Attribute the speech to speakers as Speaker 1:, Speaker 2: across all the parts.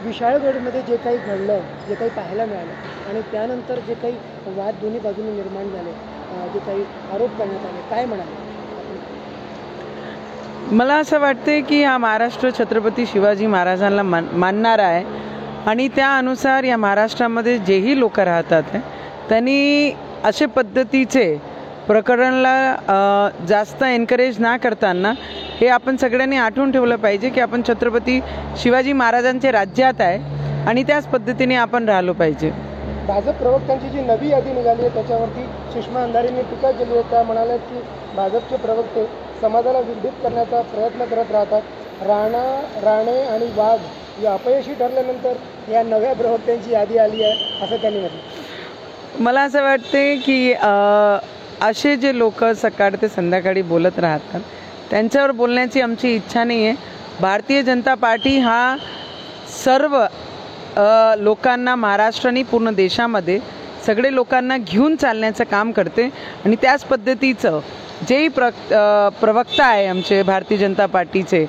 Speaker 1: विशाळगडमध्ये जे काही घडलं, जे काही पाहायला मिळालं आणि त्यानंतर जे काही वाद दोन्ही बाजूने निर्माण झाले, जे काही आरोप करण्यात आले, काय म्हणाले?
Speaker 2: मला असं वाटते की हा महाराष्ट्र छत्रपती शिवाजी महाराजांना मानणारा आहे आणि त्यानुसार या महाराष्ट्रामध्ये जेही लोक राहतात त्यांनी अशा पद्धतीचे प्रकरणाला जास्त एनकरेज ना करताना हे आपण सगळ्यांनी आठवून ठेवलं पाहिजे की आपण छत्रपती शिवाजी महाराजांचे राज्यात आहे आणि त्याच पद्धतीने आपण राहिलो पाहिजे.
Speaker 1: भाजप प्रवक्त्यांची जी नवी यादी निघाली आहे त्याच्यावरती सुषमा अंधारेंनी टीका केली आहे. त्या म्हणाल्या की भाजपचे प्रवक्ते समाजाला विघटित करण्याचा प्रयत्न करत राहतात. राणे आणि वाघ या अपयशी ठरल्यानंतर या नव्या प्रवक्त्यांची यादी आली आहे असं त्यांनी म्हटलं.
Speaker 2: मला असं वाटते की असे जे लोक सकाळ ते संध्याकाळी बोलत राहतात त्यांच्यावर बोलण्याची आमची इच्छा नाही आहे. भारतीय जनता पार्टी हा सर्व लोकांना महाराष्ट्र आणि पूर्ण देशामध्ये सगळे लोकांना घेऊन चालण्याचं काम करते आणि त्याच पद्धतीचं जेही प्रवक्ता आहे आमचे भारतीय जनता पार्टीचे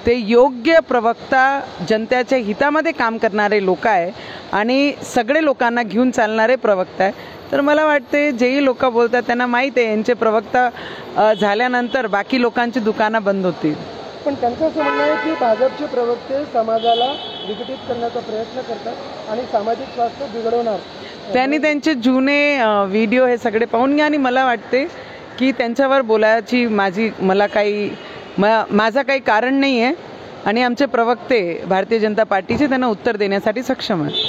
Speaker 2: ते योग्य प्रवक्ता जनतेच्या हितामध्ये काम करणारे लोक आहे आणि सगळे लोकांना घेऊन चालणारे प्रवक्ता आहे. तर मला वाटते जेही लोक बोलतात त्यांना माहीत आहे यांचे प्रवक्ता झाल्यानंतर बाकी लोकांची दुकानं बंद होतील.
Speaker 1: पण त्यांचं असं म्हणणं आहे की भाजपचे प्रवक्ते समाजाला विघटित करण्याचा प्रयत्न करतात आणि सामाजिक स्वास्थ्य बिघडवणार.
Speaker 2: त्यांनी त्यांचे जुने व्हिडिओ हे सगळे पाहून घ्या आणि मला वाटते की त्यांच्यावर बोलायची माझा काही कारण नाही आहे आणि आमचे प्रवक्ते भारतीय जनता पार्टीचे त्यांना उत्तर देण्यासाठी सक्षम आहेत.